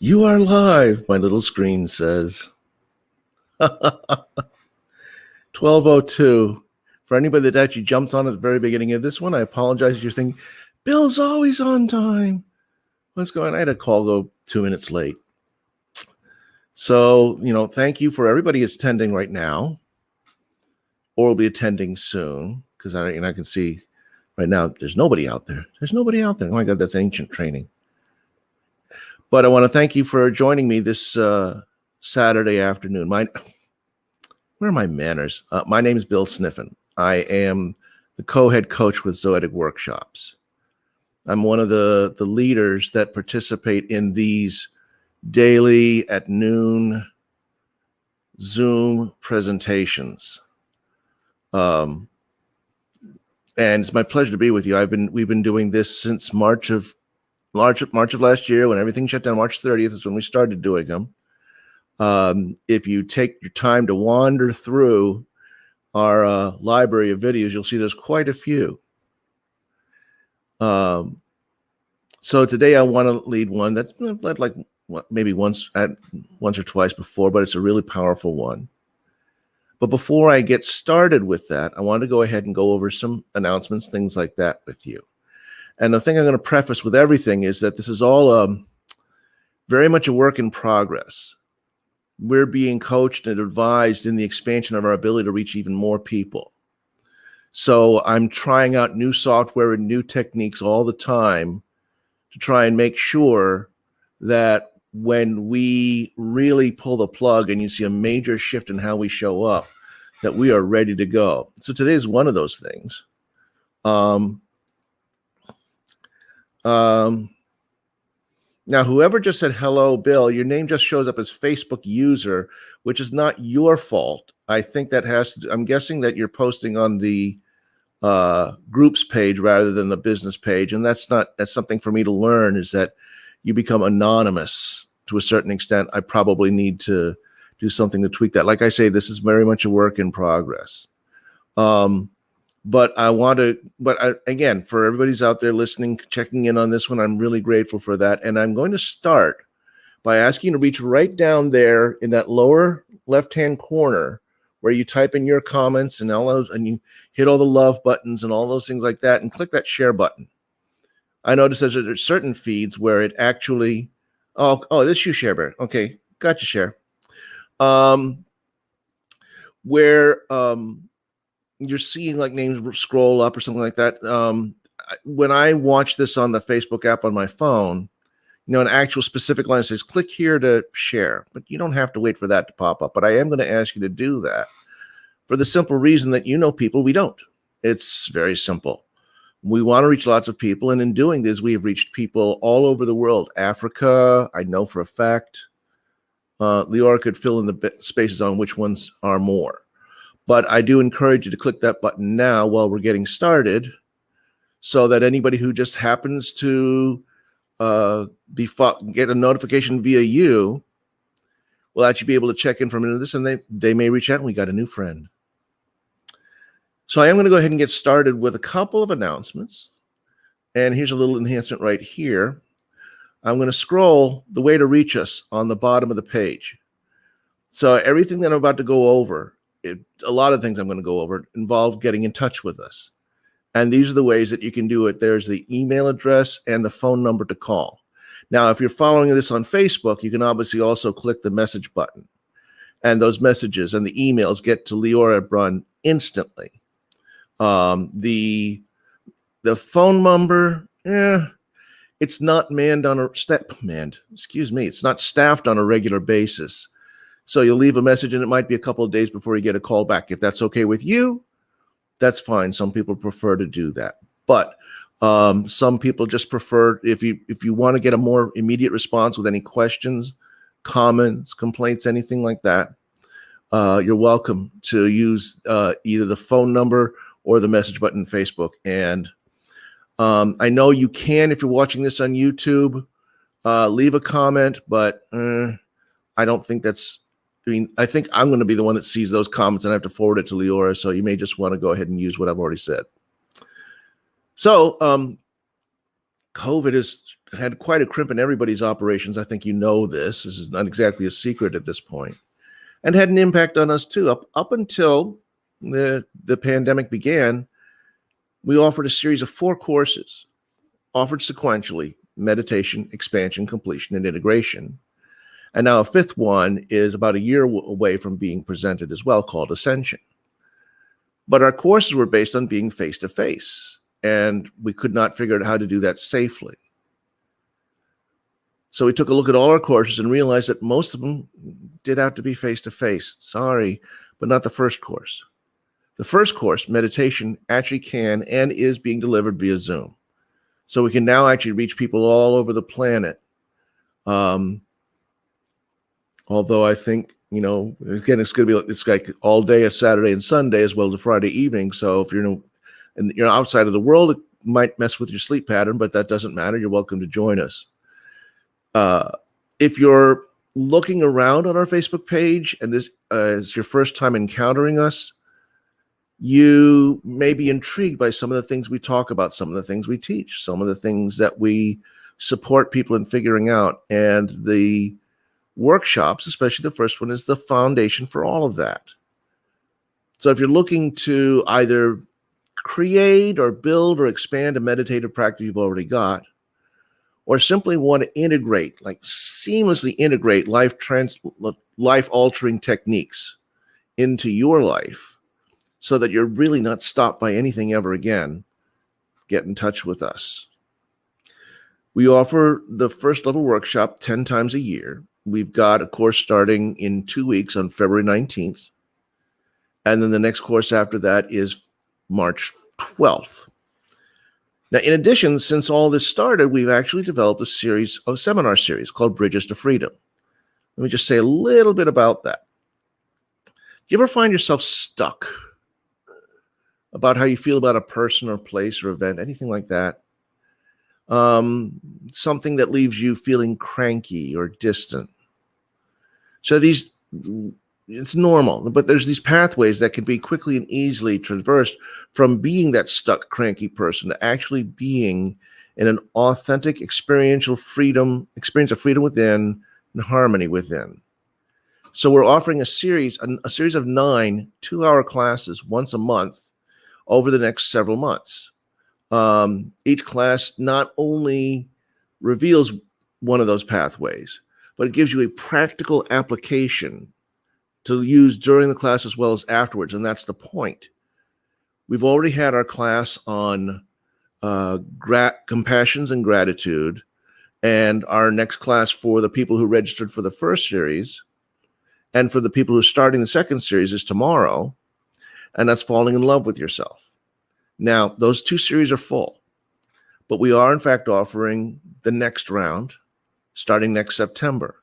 You are live, my little screen says. 12:02. For anybody that actually jumps on at the very beginning of this one, I apologize if you're thinking, Bill's always on time. What's going on? I had a call go 2 minutes late. So, thank you for everybody that's attending right now or will be attending soon, because I can see right now there's nobody out there. There's nobody out there. Oh my God, that's ancient training. But I want to thank you for joining me this Saturday afternoon. Where are my manners? My name is Bill Sniffen. I am the co-head coach with Zoetic Workshops. I'm one of the leaders that participate in these daily at noon Zoom presentations. And it's my pleasure to be with you. We've been doing this since March of last year, when everything shut down. March 30th is when we started doing them. If you take your time to wander through our library of videos, you'll see there's quite a few. So today I want to lead one that's led like maybe once or twice before, but it's a really powerful one. But before I get started with that, I want to go ahead and go over some announcements, things like that with you. And the thing I'm going to preface with everything is that this is all very much a work in progress. We're being coached and advised in the expansion of our ability to reach even more people. So I'm trying out new software and new techniques all the time to try and make sure that when we really pull the plug and you see a major shift in how we show up, that we are ready to go. So today is one of those things. Now, whoever just said, hello, Bill, your name just shows up as Facebook user, which is not your fault. I think that I'm guessing that you're posting on the groups page rather than the business page. And that's something for me to learn, is that you become anonymous to a certain extent. I probably need to do something to tweak that. Like I say, this is very much a work in progress. But again, for everybody's out there listening, checking in on this one, I'm really grateful for that. And I'm going to start by asking you to reach right down there in that lower left-hand corner where you type in your comments and all those, and you hit all the love buttons and all those things like that, and click that share button. I noticed there's certain feeds where it actually, this you, Share Bear. Okay, gotcha, Share. Where you're seeing like names scroll up or something like that. When I watch this on the Facebook app on my phone, an actual specific line says, click here to share, but you don't have to wait for that to pop up. But I am going to ask you to do that for the simple reason that people we don't. It's very simple. We want to reach lots of people. And in doing this, we have reached people all over the world. Africa, I know for a fact. Leora could fill in the spaces on which ones are more. But I do encourage you to click that button now while we're getting started, so that anybody who just happens to get a notification via you will actually be able to check in from into this, and they may reach out and we got a new friend. So I am going to go ahead and get started with a couple of announcements. And here's a little enhancement right here. I'm going to scroll the way to reach us on the bottom of the page. So everything that I'm about to go over, a lot of things I'm going to go over involve getting in touch with us. And these are the ways that you can do it. There's the email address and the phone number to call. Now, if you're following this on Facebook, you can obviously also click the message button. And those messages and the emails get to Leora Brunn instantly. The phone number, it's not it's not staffed on a regular basis. So you'll leave a message and it might be a couple of days before you get a call back. If that's okay with you, that's fine. Some people prefer to do that. But some people just prefer, if you want to get a more immediate response with any questions, comments, complaints, anything like that, you're welcome to use either the phone number or the message button in Facebook. And I know you can, if you're watching this on YouTube, leave a comment, but I don't think I think I'm going to be the one that sees those comments and I have to forward it to Leora. So you may just want to go ahead and use what I've already said. So COVID had quite a crimp in everybody's operations. I think you know this. This is not exactly a secret at this point, and had an impact on us too. Up until the pandemic began, we offered a series of 4 courses, offered sequentially: meditation, expansion, completion, and integration. And now a 5th one is about a year away from being presented as well, called Ascension. But our courses were based on being face-to-face, and we could not figure out how to do that safely. So we took a look at all our courses and realized that most of them did have to be face-to-face. Sorry, but not the first course. The first course, meditation, actually can and is being delivered via Zoom. So we can now actually reach people all over the planet. Although I think, again, it's like all day, a Saturday and Sunday, as well as a Friday evening. So if you're outside of the world, it might mess with your sleep pattern, but that doesn't matter. You're welcome to join us. If you're looking around on our Facebook page and this is your first time encountering us, you may be intrigued by some of the things we talk about, some of the things we teach, some of the things that we support people in figuring out. And the workshops, especially the first one, is the foundation for all of that. So if you're looking to either create or build or expand a meditative practice you've already got, or simply want to integrate, like seamlessly integrate life-altering techniques into your life so that you're really not stopped by anything ever again, get in touch with us. We offer the first level workshop 10 times a year. We've got a course starting in 2 weeks on February 19th. And then the next course after that is March 12th. Now, in addition, since all this started, we've actually developed a seminar series called Bridges to Freedom. Let me just say a little bit about that. Do you ever find yourself stuck about how you feel about a person or place or event, anything like that? Something that leaves you feeling cranky or distant. So it's normal, but there's these pathways that can be quickly and easily traversed from being that stuck, cranky person to actually being in an authentic experience of freedom within and harmony within. So we're offering a series of 9 2-hour classes once a month over the next several months. Each class not only reveals one of those pathways, but it gives you a practical application to use during the class as well as afterwards, and that's the point. We've already had our class on compassions and gratitude, and our next class for the people who registered for the first series and for the people who are starting the second series is tomorrow, and that's falling in love with yourself. Now, those 2 series are full, but we are in fact offering the next round starting next September.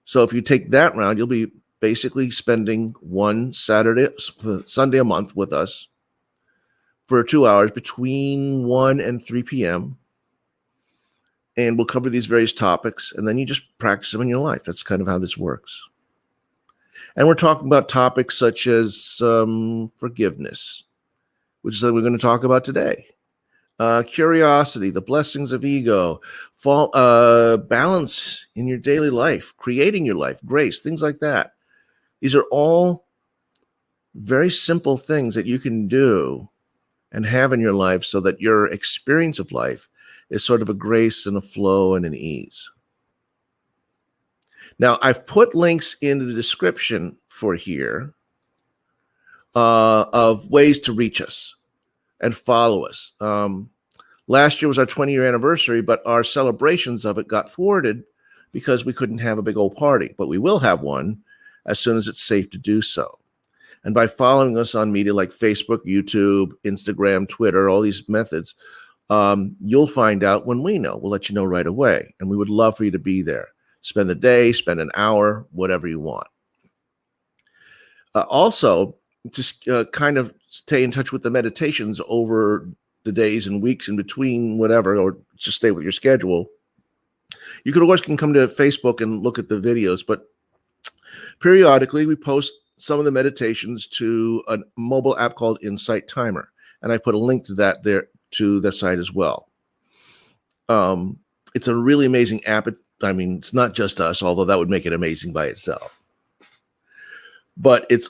So if you take that round, you'll be basically spending one Sunday a month with us for 2 hours between 1 and 3 p.m. And we'll cover these various topics, and then you just practice them in your life. That's kind of how this works. And we're talking about topics such as forgiveness, which is what we're going to talk about today. Curiosity, the blessings of ego, balance in your daily life, creating your life, grace, things like that. These are all very simple things that you can do and have in your life so that your experience of life is sort of a grace and a flow and an ease. Now, I've put links in the description for here of ways to reach us and follow us. Last year was our 20-year anniversary, but our celebrations of it got thwarted because we couldn't have a big old party. But we will have one as soon as it's safe to do so. And by following us on media like Facebook, YouTube, Instagram, Twitter, all these methods, you'll find out when we know. We'll let you know right away. And we would love for you to be there. Spend the day, spend an hour, whatever you want. Also, just kind of stay in touch with the meditations over the days and weeks in between, whatever, or just stay with your schedule. You could always come to Facebook and look at the videos, but periodically we post some of the meditations to a mobile app called Insight Timer, and I put a link to that there to the site as well. It's a really amazing app. I mean, it's not just us, although that would make it amazing by itself. But it's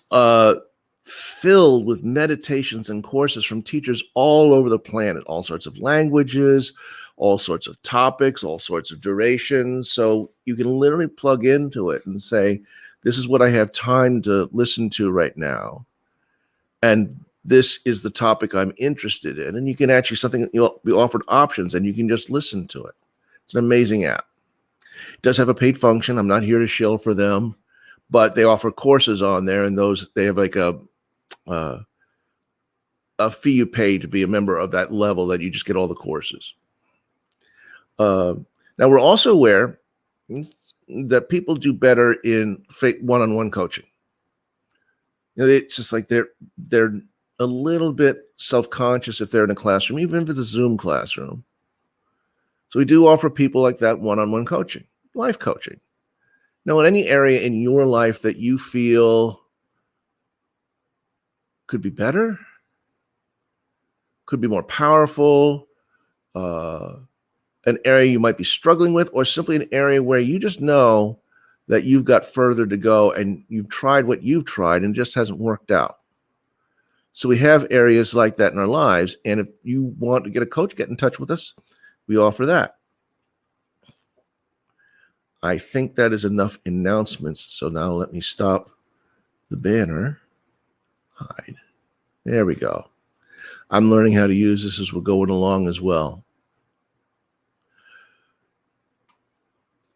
filled with meditations and courses from teachers all over the planet, all sorts of languages, all sorts of topics, all sorts of durations. So you can literally plug into it and say, this is what I have time to listen to right now. And this is the topic I'm interested in. And you can actually you'll be offered options and you can just listen to it. It's an amazing app. It does have a paid function. I'm not here to shill for them, but they offer courses on there, and they have like a fee you pay to be a member of that level that you just get all the courses. Now we're also aware that people do better in one-on-one coaching. It's just like they're a little bit self-conscious if they're in a classroom, even if it's a Zoom classroom. So we do offer people like that one-on-one coaching, life coaching. Now, in any area in your life that you feel could be better, could be more powerful, an area you might be struggling with, or simply an area where you just know that you've got further to go and you've tried what you've tried and it just hasn't worked out. So we have areas like that in our lives. And if you want to get a coach, get in touch with us. We offer that. I think that is enough announcements. So now let me stop the banner. Hide. There we go. I'm learning how to use this as we're going along as well.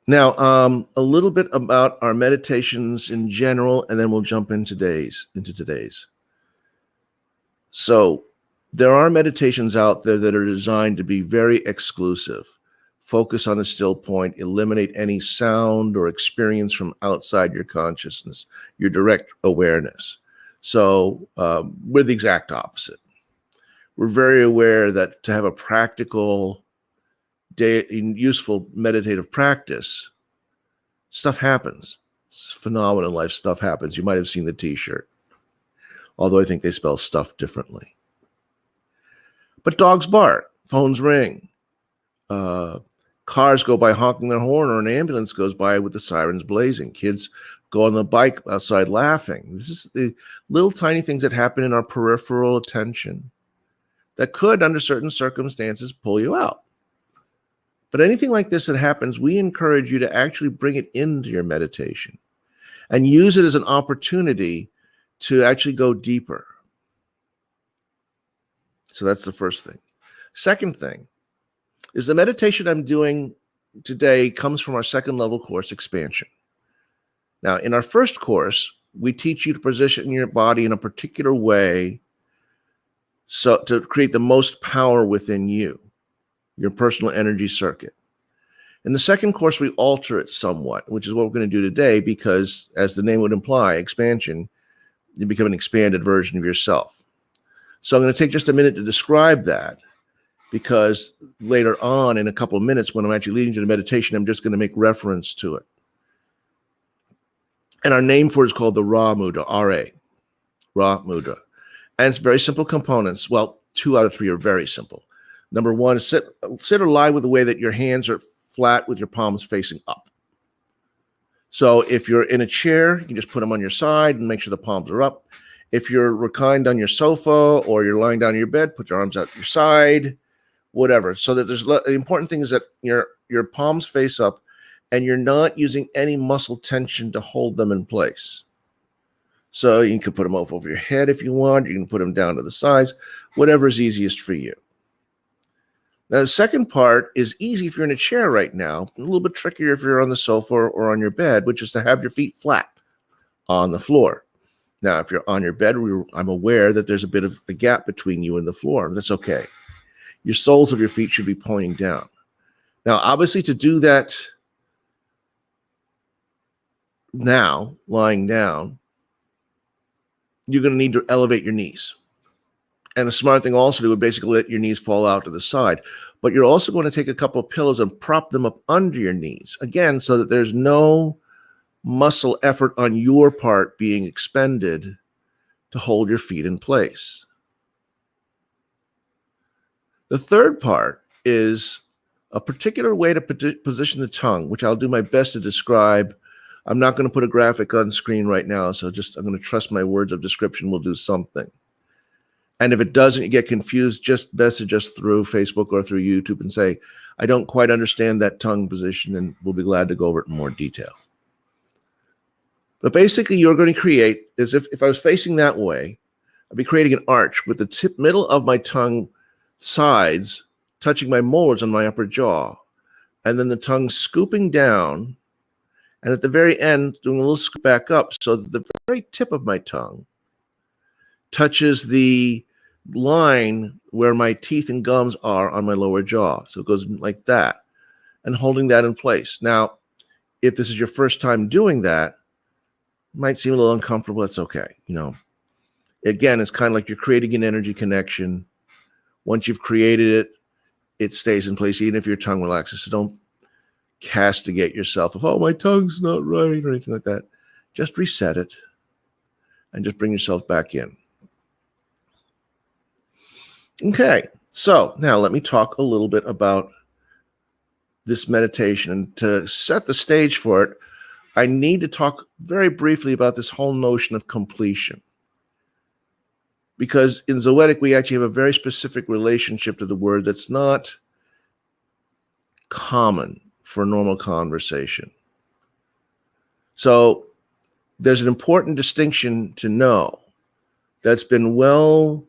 Now, a little bit about our meditations in general, and then we'll jump into today's. So there are meditations out there that are designed to be very exclusive. Focus on a still point, eliminate any sound or experience from outside your consciousness, your direct awareness. So we're the exact opposite. We're very aware that to have a practical, useful meditative practice, stuff happens. It's phenomenal in life. Stuff happens. You might have seen the t-shirt, although I think they spell stuff differently. But dogs bark, phones ring, cars go by honking their horn, or an ambulance goes by with the sirens blazing. Kids go on the bike outside laughing. This is the little tiny things that happen in our peripheral attention that could, under certain circumstances, pull you out. But anything like this that happens, we encourage you to actually bring it into your meditation and use it as an opportunity to actually go deeper. So that's the first thing. Second thing is the meditation I'm doing today comes from our second level course, Expansion. Now, in our first course, we teach you to position your body in a particular way so to create the most power within you, your personal energy circuit. In the second course, we alter it somewhat, which is what we're going to do today, because as the name would imply, expansion, you become an expanded version of yourself. So I'm going to take just a minute to describe that, because later on in a couple of minutes, when I'm actually leading to the meditation, I'm just going to make reference to it. And our name for it is called the Raw Mudra, R-A, Raw Mudra. And it's very simple components. Well, 2 out of 3 are very simple. Number 1, sit or lie with the way that your hands are flat with your palms facing up. So if you're in a chair, you can just put them on your side and make sure the palms are up. If you're reclined on your sofa or you're lying down on your bed, put your arms out your side, whatever. So that the important thing is that your palms face up and you're not using any muscle tension to hold them in place. So you can put them up over your head if you want. You can put them down to the sides, whatever is easiest for you. Now, the second part is easy if you're in a chair right now, a little bit trickier if you're on the sofa or on your bed, which is to have your feet flat on the floor. Now, if you're on your bed, I'm aware that there's a bit of a gap between you and the floor. That's okay. Your soles of your feet should be pointing down. Now, obviously, to do that now, lying down, you're going to need to elevate your knees. And the smart thing also to do would basically let your knees fall out to the side. But you're also going to take a couple of pillows and prop them up under your knees, again, so that there's no muscle effort on your part being expended to hold your feet in place. The third part is a particular way to position the tongue, which I'll do my best to describe. I'm not going to put a graphic on screen right now, so I'm going to trust my words of description will do something. And if it doesn't, you get confused, just message us through Facebook or through YouTube and say, I don't quite understand that tongue position, and we'll be glad to go over it in more detail. But basically, you're going to create, as if I was facing that way, I'd be creating an arch with the middle of my tongue sides touching my molars on my upper jaw, and then the tongue scooping down, and at the very end, doing a little scoop back up so that the very tip of my tongue touches the line where my teeth and gums are on my lower jaw. So it goes like that, and holding that in place. Now, if this is your first time doing that, it might seem a little uncomfortable. That's okay. Again, it's kind of like you're creating an energy connection. Once you've created it, it stays in place, even if your tongue relaxes. So don't castigate yourself of, oh, my tongue's not right or anything like that. Just reset it and just bring yourself back in. Okay, so now let me talk a little bit about this meditation. And to set the stage for it, I need to talk very briefly about this whole notion of completion. Because in Zoetic, we actually have a very specific relationship to the word that's not common for normal conversation. So there's an important distinction to know that's been well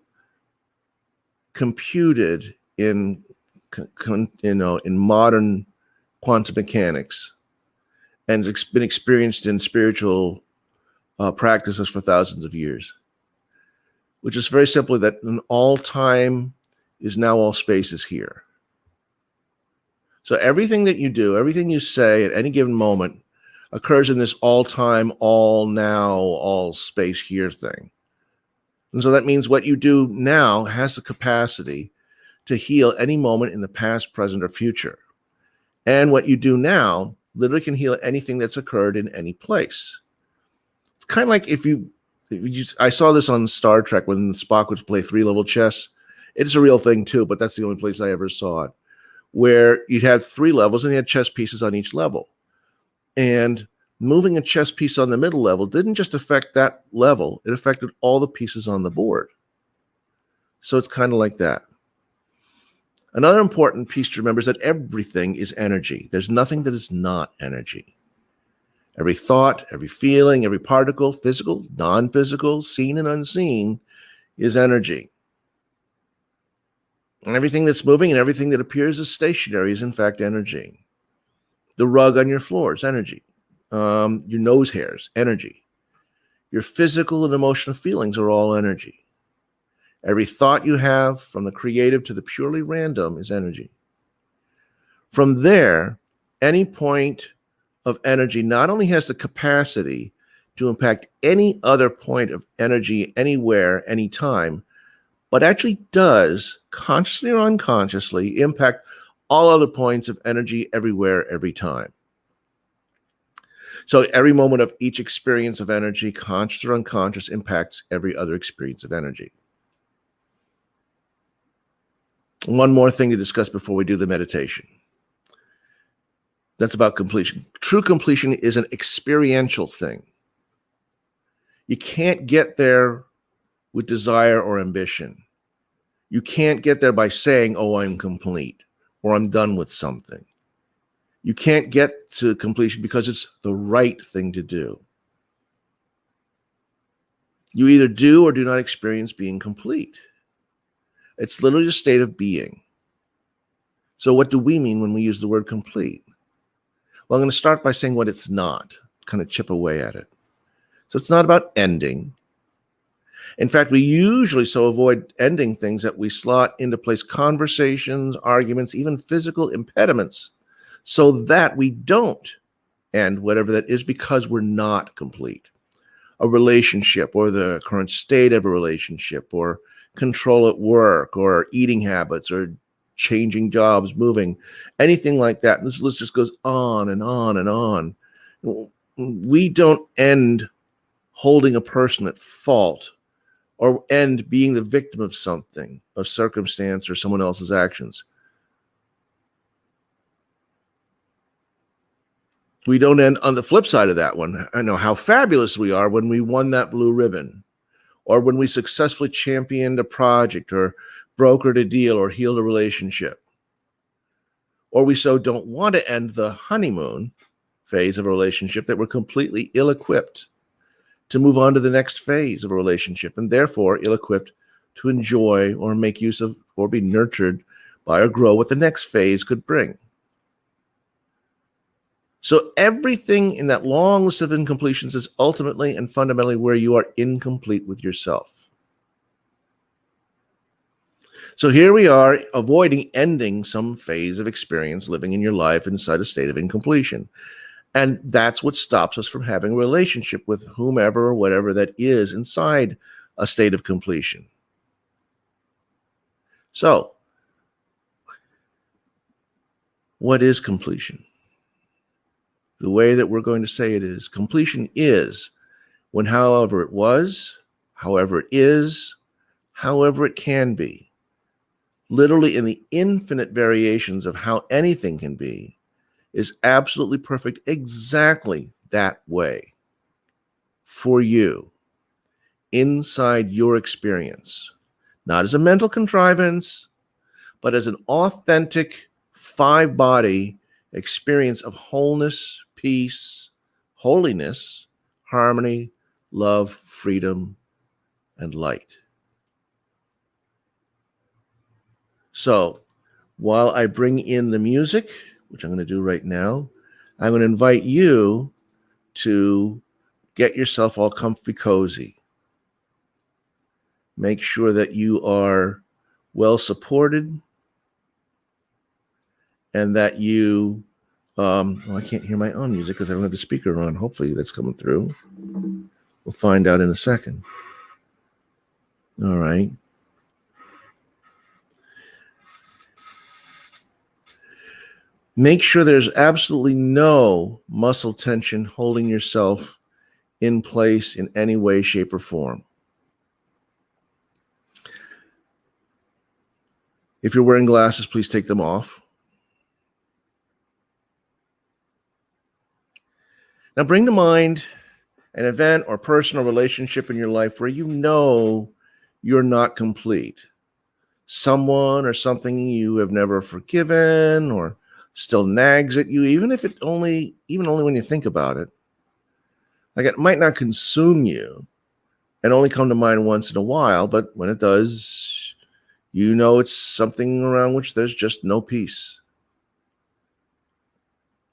computed in modern quantum mechanics, and it's been experienced in spiritual practices for thousands of years, which is very simply that all time is now all space is here. So everything that you do, everything you say at any given moment occurs in this all time, all now, all space here thing. And so that means what you do now has the capacity to heal any moment in the past, present, or future. And what you do now literally can heal anything that's occurred in any place. It's kind of like I saw this on Star Trek when Spock would play 3-level chess. It's a real thing too, but that's the only place I ever saw it, where you'd have 3 levels and you had chess pieces on each level. And moving a chess piece on the middle level didn't just affect that level, it affected all the pieces on the board. So it's kind of like that. Another important piece to remember is that everything is energy. There's nothing that is not energy. Every thought, every feeling, every particle, physical, non-physical, seen and unseen, is energy. And everything that's moving and everything that appears as stationary is in fact energy. The rug on your floor is energy. Your nose hairs, energy. Your physical and emotional feelings are all energy. Every thought you have, from the creative to the purely random, is energy. From there, any point of energy not only has the capacity to impact any other point of energy anywhere, anytime, but actually does, consciously or unconsciously, impact all other points of energy everywhere, every time. So every moment of each experience of energy, conscious or unconscious, impacts every other experience of energy. One more thing to discuss before we do the meditation. That's about completion. True completion is an experiential thing. You can't get there with desire or ambition. You can't get there by saying, oh, I'm complete, or I'm done with something. You can't get to completion because it's the right thing to do. You either do or do not experience being complete. It's literally a state of being. So what do we mean when we use the word complete? Well, I'm going to start by saying what it's not, kind of chip away at it. So it's not about ending. In fact, we usually so avoid ending things that we slot into place conversations, arguments, even physical impediments, so that we don't end whatever that is because we're not complete. A relationship, or the current state of a relationship, or control at work, or eating habits, or changing jobs, moving, anything like that. This list just goes on and on and on. We don't end holding a person at fault or end being the victim of something, a circumstance, or someone else's actions. We don't end on the flip side of that one. I know how fabulous we are when we won that blue ribbon, or when we successfully championed a project, or brokered a deal, or healed a relationship. Or we so don't want to end the honeymoon phase of a relationship that we're completely ill-equipped to move on to the next phase of a relationship, and therefore ill-equipped to enjoy or make use of or be nurtured by or grow what the next phase could bring. So everything in that long list of incompletions is ultimately and fundamentally where you are incomplete with yourself. So here we are, avoiding ending some phase of experience, living in your life inside a state of incompletion. And that's what stops us from having a relationship with whomever or whatever that is inside a state of completion. So, what is completion? The way that we're going to say it is, completion is when however it was, however it is, however it can be, literally in the infinite variations of how anything can be, is absolutely perfect exactly that way for you inside your experience, not as a mental contrivance, but as an authentic five-body experience of wholeness, peace, holiness, harmony, love, freedom, and light. So while I bring in the music, which I'm going to do right now, I'm going to invite you to get yourself all comfy cozy. Make sure that you are well supported and that you, I can't hear my own music because I don't have the speaker on. Hopefully that's coming through. We'll find out in a second. All right. Make sure there's absolutely no muscle tension holding yourself in place in any way, shape, or form. If you're wearing glasses, please take them off. Now bring to mind an event or person or relationship in your life where you know you're not complete. Someone or something you have never forgiven or still nags at you, even only when you think about it. Like, it might not consume you and only come to mind once in a while, but when it does, you know it's something around which there's just no peace.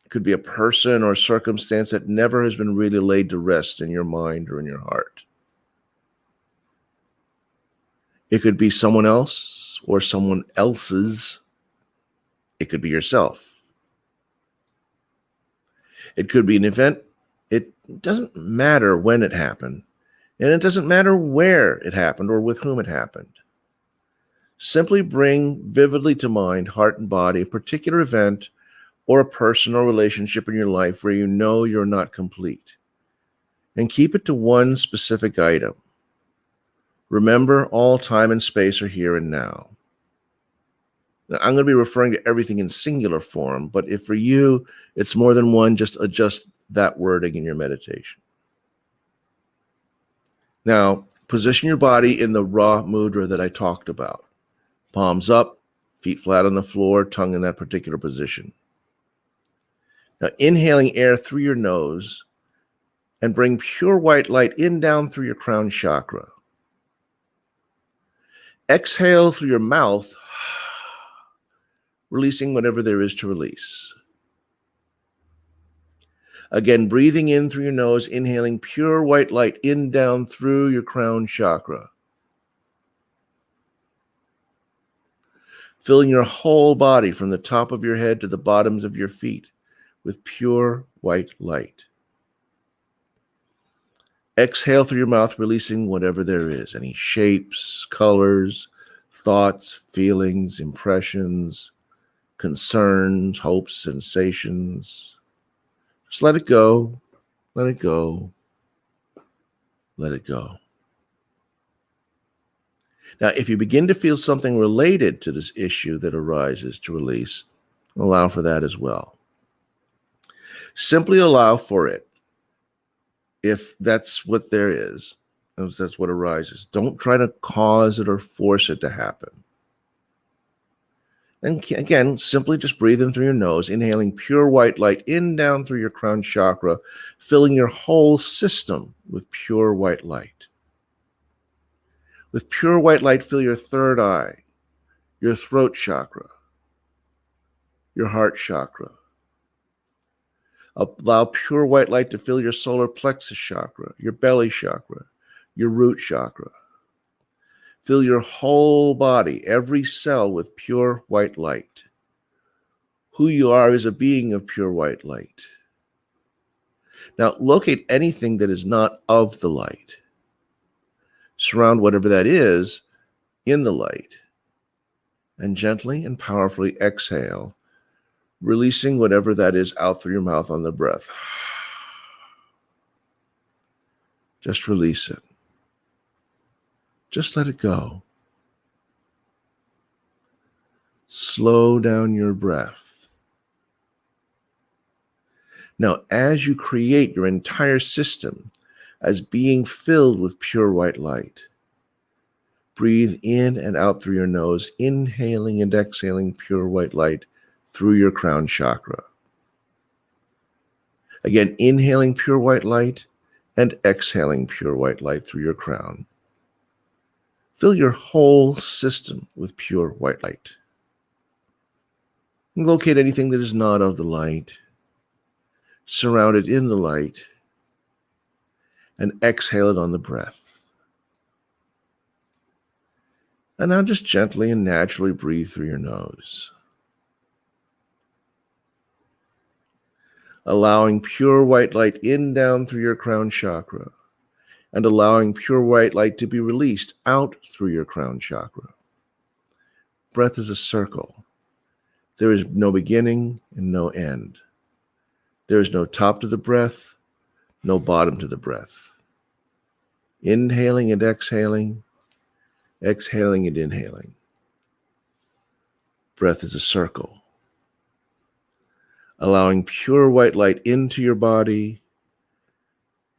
It could be a person or circumstance that never has been really laid to rest in your mind or in your heart. It could be someone else or someone else's. It could be yourself. It could be an event. It doesn't matter when it happened, and it doesn't matter where it happened or with whom it happened. Simply bring vividly to mind, heart and body, a particular event or a person or relationship in your life where you know you're not complete, and keep it to one specific item. Remember, all time and space are here and now. Now, I'm going to be referring to everything in singular form, but if for you it's more than one, just adjust that wording in your meditation. Now, position your body in the Raw Mudra that I talked about. Palms up, feet flat on the floor, tongue in that particular position. Now, inhaling air through your nose and bring pure white light down through your crown chakra. Exhale through your mouth, releasing whatever there is to release. Again, breathing in through your nose, inhaling pure white light down through your crown chakra. Filling your whole body from the top of your head to the bottoms of your feet with pure white light. Exhale through your mouth, releasing whatever there is, any shapes, colors, thoughts, feelings, impressions, concerns, hopes, sensations. Just let it go, let it go, let it go. Now, if you begin to feel something related to this issue that arises to release, allow for that as well. Simply allow for it. If that's what there is, if that's what arises, don't try to cause it or force it to happen. And again, simply just breathe in through your nose, inhaling pure white light in down through your crown chakra, filling your whole system with pure white light. With pure white light, fill your third eye, your throat chakra, your heart chakra. Allow pure white light to fill your solar plexus chakra, your belly chakra, your root chakra. Fill your whole body, every cell, with pure white light. Who you are is a being of pure white light. Now, locate anything that is not of the light. Surround whatever that is in the light. And gently and powerfully exhale, releasing whatever that is out through your mouth on the breath. Just release it. Just let it go. Slow down your breath. Now, as you create your entire system as being filled with pure white light, breathe in and out through your nose, inhaling and exhaling pure white light through your crown chakra. Again, inhaling pure white light and exhaling pure white light through your crown. Fill your whole system with pure white light. And locate anything that is not of the light. Surround it in the light. And exhale it on the breath. And now just gently and naturally breathe through your nose. Allowing pure white light in down through your crown chakra. And allowing pure white light to be released out through your crown chakra. Breath is a circle. There is no beginning and no end. There is no top to the breath, no bottom to the breath. Inhaling and exhaling, exhaling and inhaling. Breath is a circle. Allowing pure white light into your body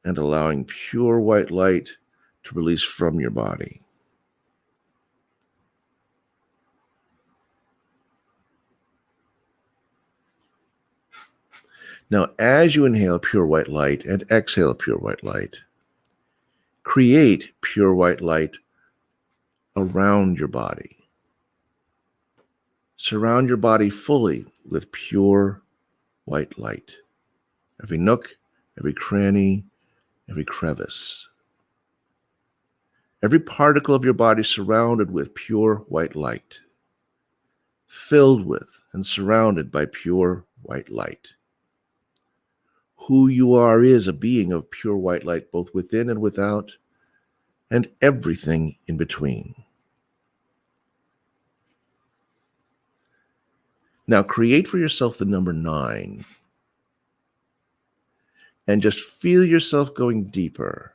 and allowing pure white light to release from your body. Now, as you inhale pure white light and exhale pure white light, create pure white light around your body. Surround your body fully with pure white light. Every nook, every cranny, every crevice. Every particle of your body surrounded with pure white light. Filled with and surrounded by pure white light. Who you are is a being of pure white light, both within and without, and everything in between. Now create for yourself the number 9 and just feel yourself going deeper.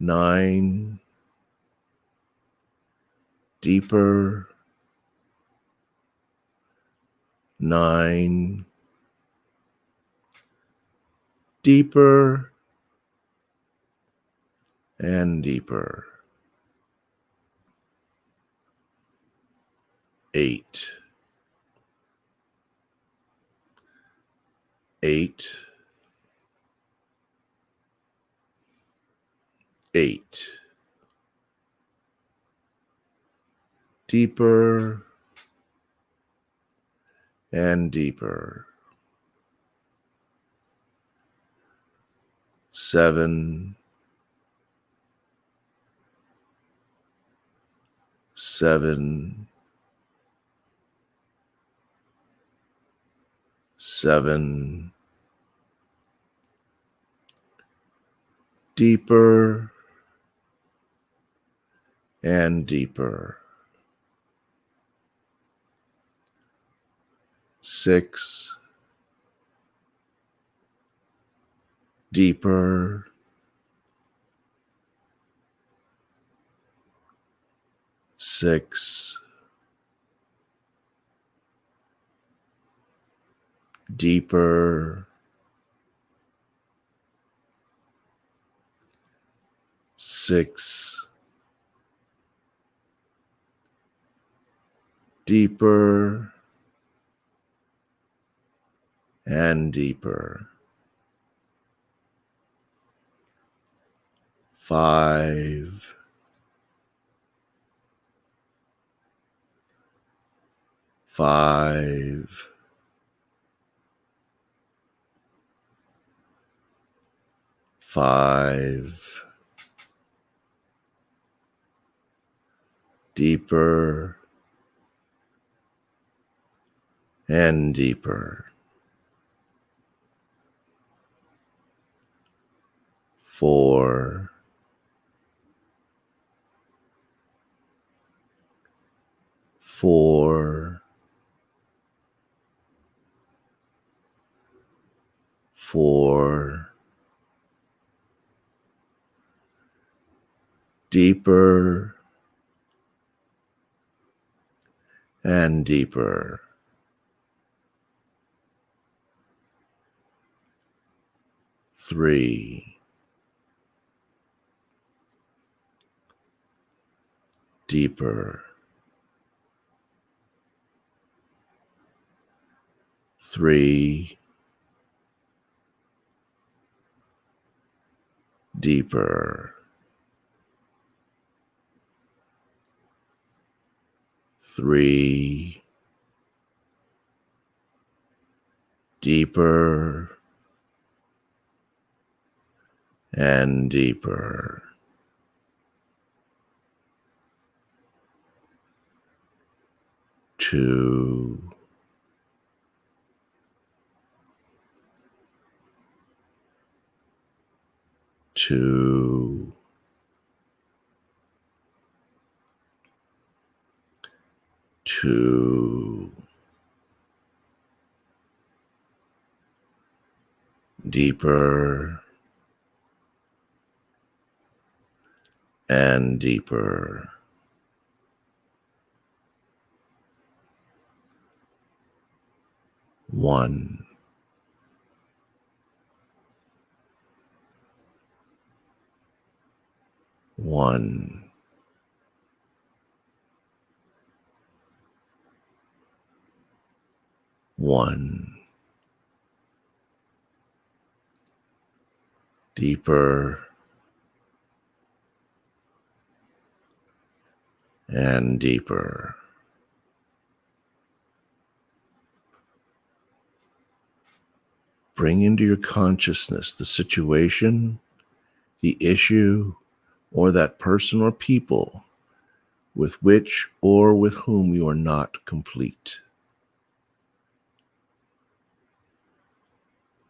9, deeper. 9, deeper and deeper. 8, 8, 8. Deeper and deeper. 7, 7, 7. Deeper and deeper. 6, deeper. 6, deeper, 6, deeper and deeper, 5, 5, 5, deeper and deeper, 4, 4, 4, deeper and deeper, 3, deeper, 3, deeper, 3, deeper and deeper, 2, 2, 2, deeper and deeper. One, one, one, deeper and deeper. Bring into your consciousness the situation, the issue, or that person or people with which or with whom you are not complete.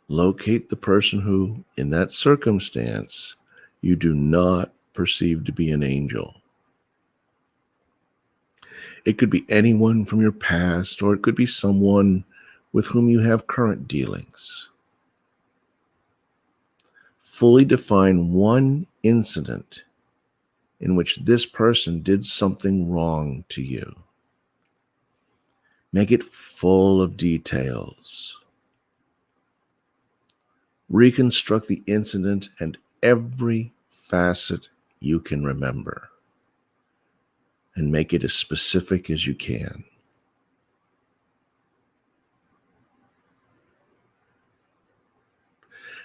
Locate the person who, in that circumstance, you do not perceive to be an angel. It could be anyone from your past, or it could be someone with whom you have current dealings. Fully define one incident in which this person did something wrong to you. Make it full of details. Reconstruct the incident and every facet you can remember, and make it as specific as you can.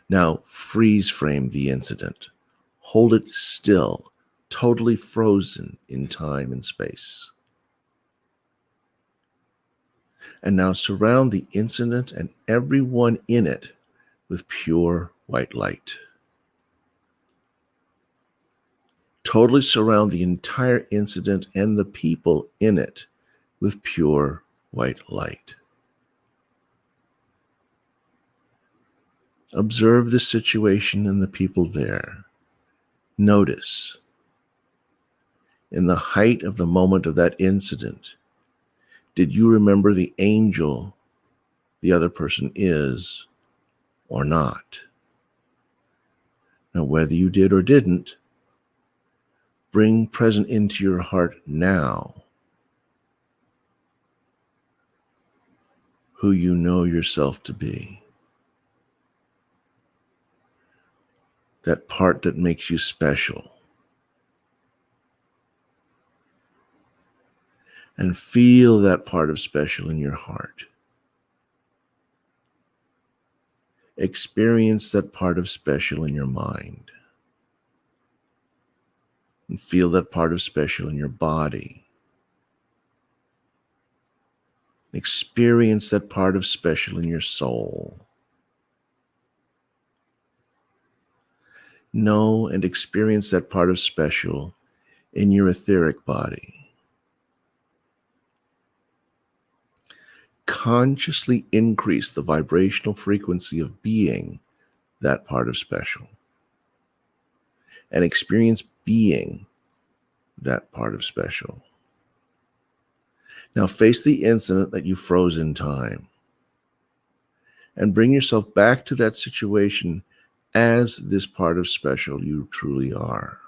Now, freeze frame the incident. Hold it still, totally frozen in time and space. And now surround the incident and everyone in it with pure white light. Totally surround the entire incident and the people in it with pure white light. Observe the situation and the people there. Notice, in the height of the moment of that incident, did you remember the angel the other person is or not? Now, whether you did or didn't, bring present into your heart now who you know yourself to be. That part that makes you special. And feel that part of special in your heart. Experience that part of special in your mind. And feel that part of special in your body. Experience that part of special in your soul. Know and experience that part of special in your etheric body. Consciously increase the vibrational frequency of being that part of special. And experience being that part of special. Now face the incident that you froze in time. And bring yourself back to that situation as this part of special you truly are.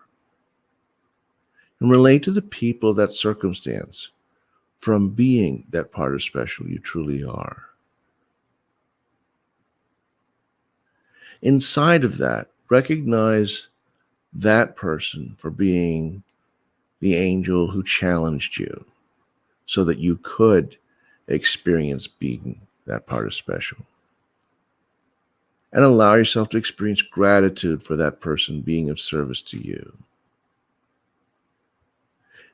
And relate to the people of that circumstance from being that part of special you truly are. Inside of that, recognize that person for being the angel who challenged you so that you could experience being that part of special. And allow yourself to experience gratitude for that person being of service to you.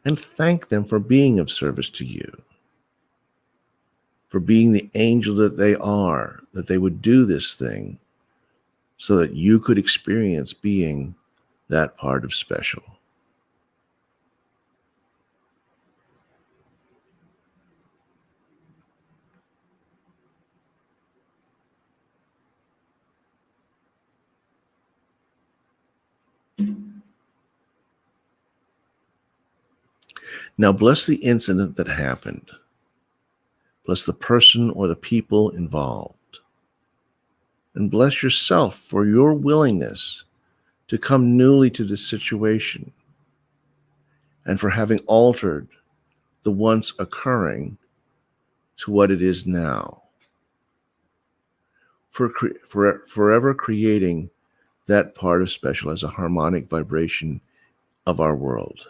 And thank them for being of service to you. For being the angel that they are, that they would do this thing so that you could experience being that part of special. Now bless the incident that happened. Bless the person or the people involved. And bless yourself for your willingness to come newly to this situation and for having altered the once occurring to what it is now. For forever creating that part of special as a harmonic vibration of our world.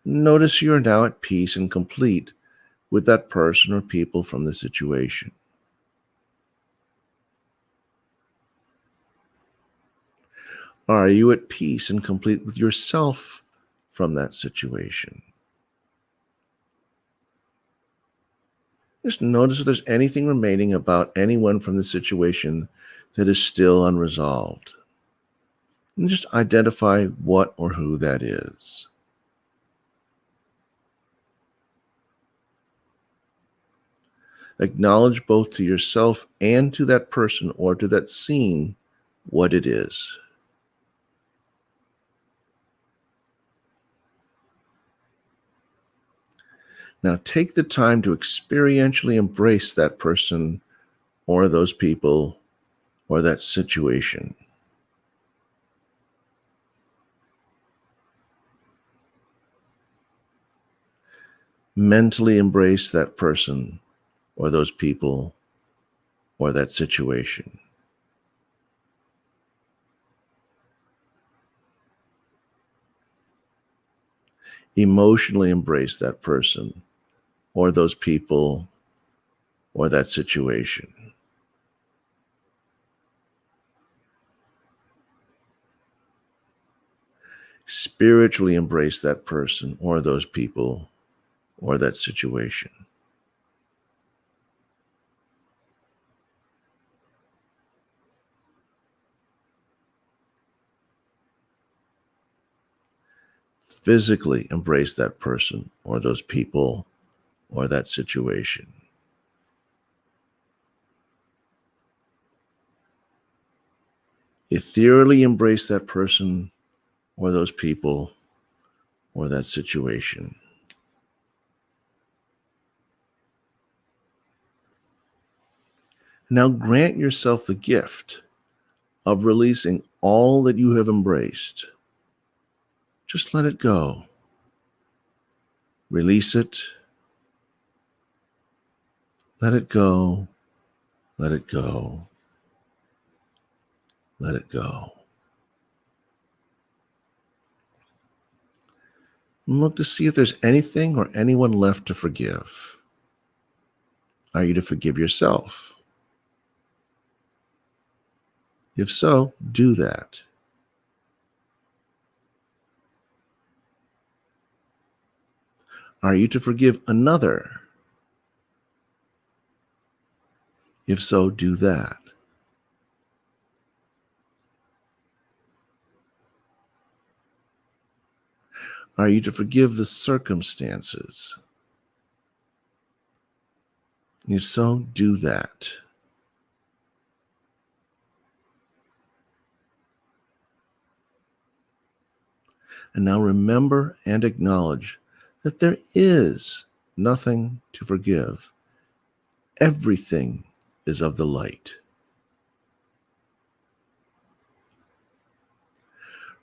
Notice you are now at peace and complete with that person or people from the situation. Are you at peace and complete with yourself from that situation? Just notice if there's anything remaining about anyone from the situation that is still unresolved. And just identify what or who that is. Acknowledge both to yourself and to that person or to that scene what it is. Now take the time to experientially embrace that person or those people or that situation. Mentally embrace that person or those people or that situation. Emotionally embrace that person or those people or that situation. Spiritually embrace that person or those people or that situation. Physically embrace that person or those people or that situation. Ethereally embrace that person or those people or that situation. Now grant yourself the gift of releasing all that you have embraced. Just let it go. Release it. Let it go. Let it go. Let it go. And look to see if there's anything or anyone left to forgive. Are you to forgive yourself? If so, do that. Are you to forgive another? If so, do that. Are you to forgive the circumstances? If so, do that. And now remember and acknowledge that there is nothing to forgive. Everything is of the light.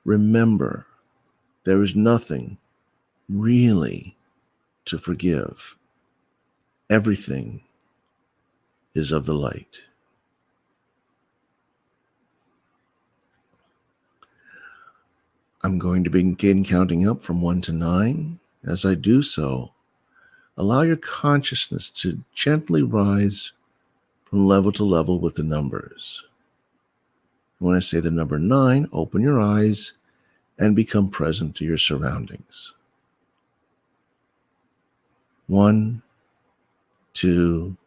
Remember, there is nothing really to forgive. Everything is of the light. I'm going to begin counting up from 1 to 9. As I do so, allow your consciousness to gently rise from level to level with the numbers. When I say the number 9, open your eyes and become present to your surroundings. 1, 2,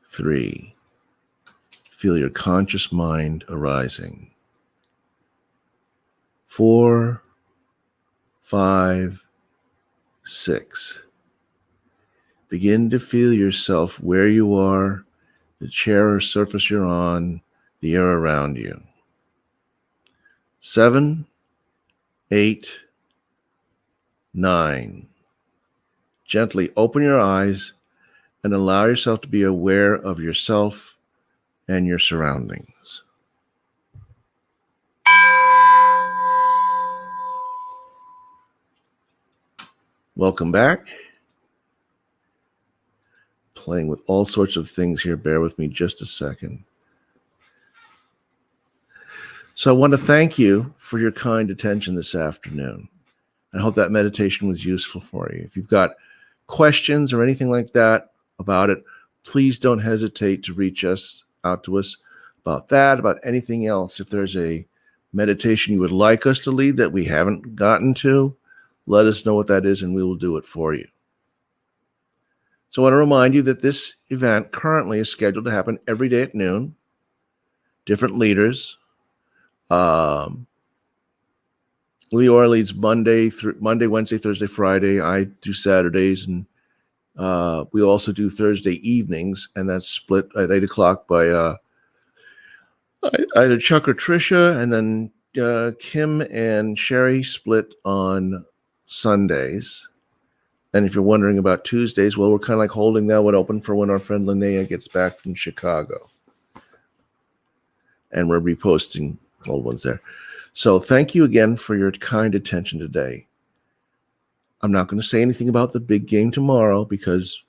3. Feel your conscious mind arising. 4, 5, 6. Begin to feel yourself where you are, the chair or surface you're on, the air around you. 7, 8, 9. Gently open your eyes and allow yourself to be aware of yourself and your surroundings. Welcome back. Playing with all sorts of things here. Bear with me just a second. So I want to thank you for your kind attention this afternoon. I hope that meditation was useful for you. If you've got questions or anything like that about it, please don't hesitate to reach out to us about that, about anything else. If there's a meditation you would like us to lead that we haven't gotten to, let us know what that is and we will do it for you. So I want to remind you that this event currently is scheduled to happen every day at noon. Different leaders. Leora leads Monday, Wednesday, Thursday, Friday. I do Saturdays, and we also do Thursday evenings, and that's split at 8 o'clock by either Chuck or Trisha, and then Kim and Sherry split on Sundays. And if you're wondering about Tuesdays, well, we're kind of like holding that one open for when our friend Linnea gets back from Chicago. And we're reposting old ones there. So thank you again for your kind attention today. I'm not going to say anything about the big game tomorrow because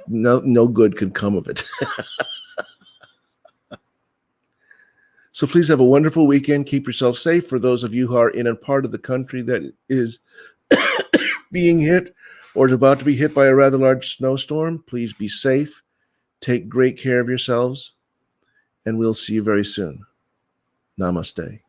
no good could come of it. So please have a wonderful weekend. Keep yourself safe. For those of you who are in a part of the country that is being hit or is about to be hit by a rather large snowstorm, please be safe. Take great care of yourselves, and we'll see you very soon. Namaste.